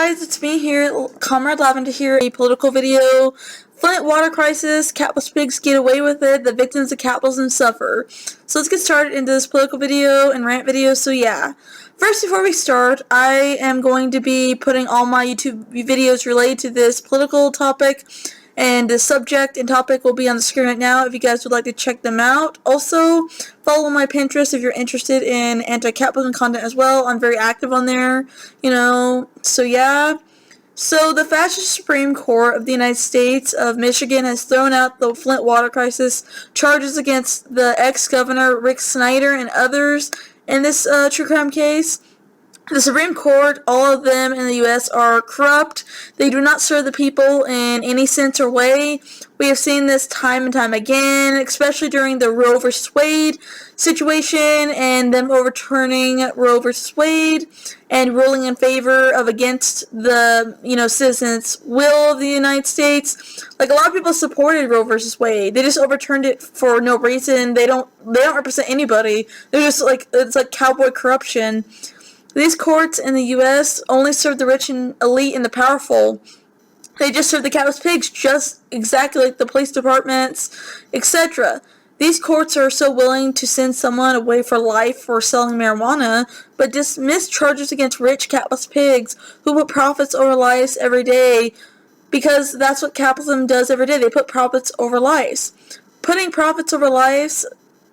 guys, it's me here, Comrade Lavender here, a political video. Flint water crisis, capitalist pigs get away with it, the victims of capitalism suffer. So let's get started into this political video and rant video, so yeah. First, before we start, I am going to be putting all my YouTube videos related to this political topic, and the subject and topic will be on the screen right now if you guys would like to check them out. Also, follow my Pinterest if you're interested in anti-capitalism content as well. I'm very active on there, so yeah. So the fascist Supreme Court of the United States of Michigan has thrown out the Flint water crisis charges against the ex-governor Rick Snyder and others in this true crime case. The Supreme Court, all of them in the U.S., are corrupt. They do not serve the people in any sense or way. We have seen this time and time again, especially during the Roe v. Wade situation and them overturning Roe v. Wade and ruling in favor of against the, citizens' will of the United States. Like, a lot of people supported Roe v. Wade. They just overturned it for no reason. They don't represent anybody. They're just it's like cowboy corruption. These courts in the U.S. only serve the rich and elite and the powerful. They just serve the capitalist pigs, just exactly like the police departments, etc. These courts are so willing to send someone away for life for selling marijuana, but dismiss charges against rich capitalist pigs who put profits over lives every day, because that's what capitalism does every day. They put profits over lives. Putting profits over lives,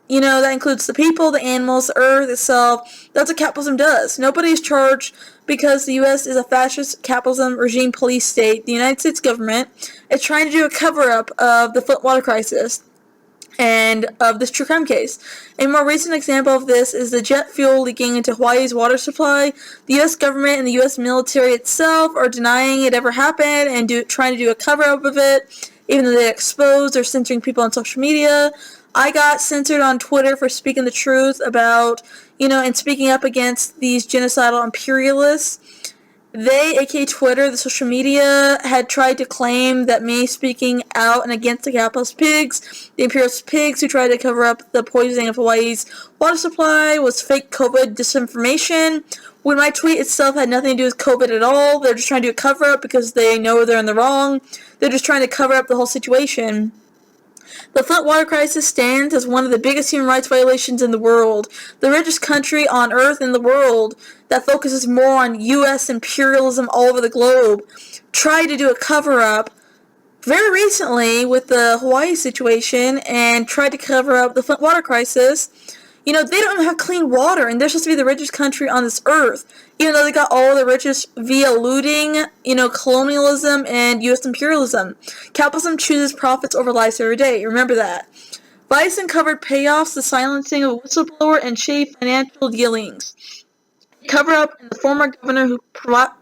that includes the people, the animals, the earth itself. That's what capitalism does. Nobody's charged because the U.S. is a fascist capitalism regime police state. The United States government is trying to do a cover-up of the Flint water crisis and of this true crime case. A more recent example of this is the jet fuel leaking into Hawaii's water supply. The U.S. government and the U.S. military itself are denying it ever happened and trying to do a cover-up of it, even though they exposed or censoring people on social media. I got censored on Twitter for speaking the truth about, and speaking up against these genocidal imperialists. They, aka Twitter, the social media, had tried to claim that me speaking out and against the capitalist pigs, the imperialist pigs who tried to cover up the poisoning of Hawaii's water supply, was fake COVID disinformation, when my tweet itself had nothing to do with COVID at all. They're just trying to do a cover-up because they know they're in the wrong. They're just trying to cover up the whole situation. The Flint water crisis stands as one of the biggest human rights violations in the world. The richest country on earth in the world that focuses more on U.S. imperialism all over the globe tried to do a cover-up very recently with the Hawaii situation and tried to cover up the Flint water crisis. They don't even have clean water, and they're supposed to be the richest country on this earth, even though they got all the richest via looting, colonialism and U.S. imperialism. Capitalism chooses profits over lives every day. Remember that. Vice uncovered payoffs, the silencing of a whistleblower, and shady financial dealings. Cover up in the former governor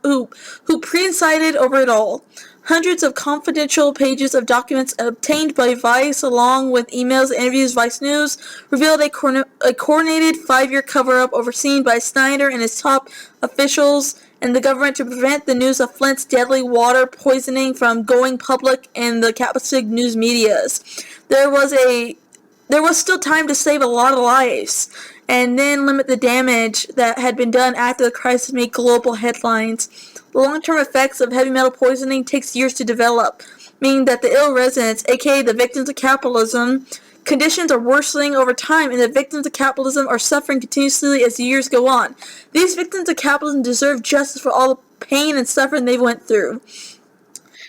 who pre-incited over it all. Hundreds of confidential pages of documents obtained by Vice, along with emails and interviews Vice News, revealed a coordinated 5-year cover-up overseen by Snyder and his top officials in the government to prevent the news of Flint's deadly water poisoning from going public in the capitalist news medias. There was still time to save a lot of lives and then limit the damage that had been done after the crisis made global headlines. The long-term effects of heavy metal poisoning takes years to develop, meaning that the ill residents, aka the victims of capitalism, conditions are worsening over time, and the victims of capitalism are suffering continuously as the years go on. These victims of capitalism deserve justice for all the pain and suffering they went through.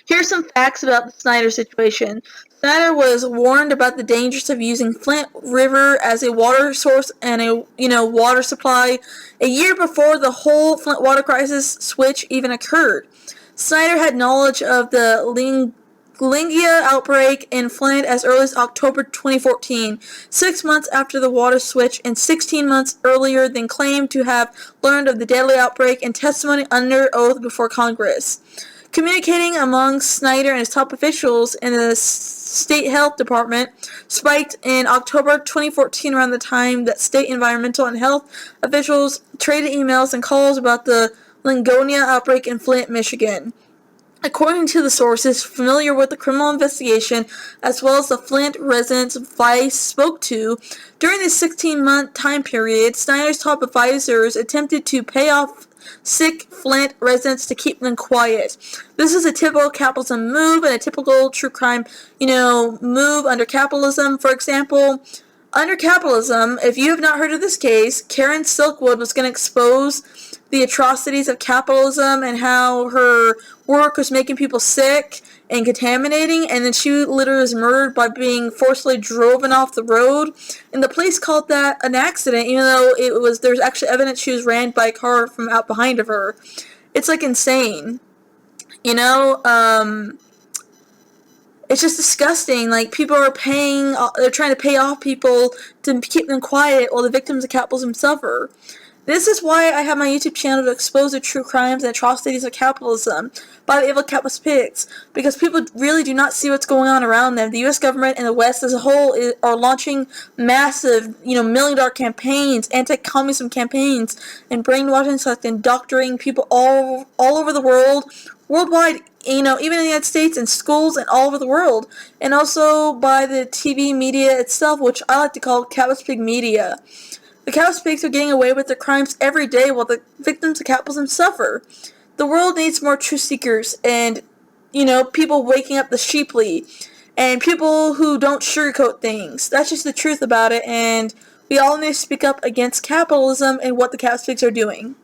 Here are some facts about the Snyder situation. Snyder was warned about the dangers of using Flint River as a water source and a water supply a year before the whole Flint water crisis switch even occurred. Snyder had knowledge of the Lingia outbreak in Flint as early as October 2014, 6 months after the water switch and 16 months earlier than claimed to have learned of the deadly outbreak in testimony under oath before Congress. Communicating among Snyder and his top officials in the state health department spiked in October 2014, around the time that state environmental and health officials traded emails and calls about the Lingonia outbreak in Flint, Michigan. According to the sources familiar with the criminal investigation, as well as the Flint residents Vice spoke to, during this 16-month time period, Snyder's top advisors attempted to pay off sick Flint residents to keep them quiet. This is a typical capitalism move and a typical true crime, move under capitalism. For example, under capitalism, if you have not heard of this case, Karen Silkwood was going to expose the atrocities of capitalism and how her work was making people sick and contaminating, and then she literally was murdered by being forcibly driven off the road. And the police called that an accident, even though there's actually evidence she was ran by a car from out behind of her. It's like insane. It's just disgusting. Like, people are they're trying to pay off people to keep them quiet while the victims of capitalism suffer. This is why I have my YouTube channel, to expose the true crimes and atrocities of capitalism by the evil capitalist pigs, because people really do not see what's going on around them. The U.S. government and the West as a whole are launching massive, million-dollar campaigns, anti-communism campaigns, and brainwashing, and doctoring people all over the world, worldwide, even in the United States, and schools and all over the world, and also by the TV media itself, which I like to call capitalist pig media. The capitalist pigs are getting away with their crimes every day while the victims of capitalism suffer. The world needs more truth seekers and, people waking up the sheeply and people who don't sugarcoat things. That's just the truth about it, and we all need to speak up against capitalism and what the capitalist pigs are doing.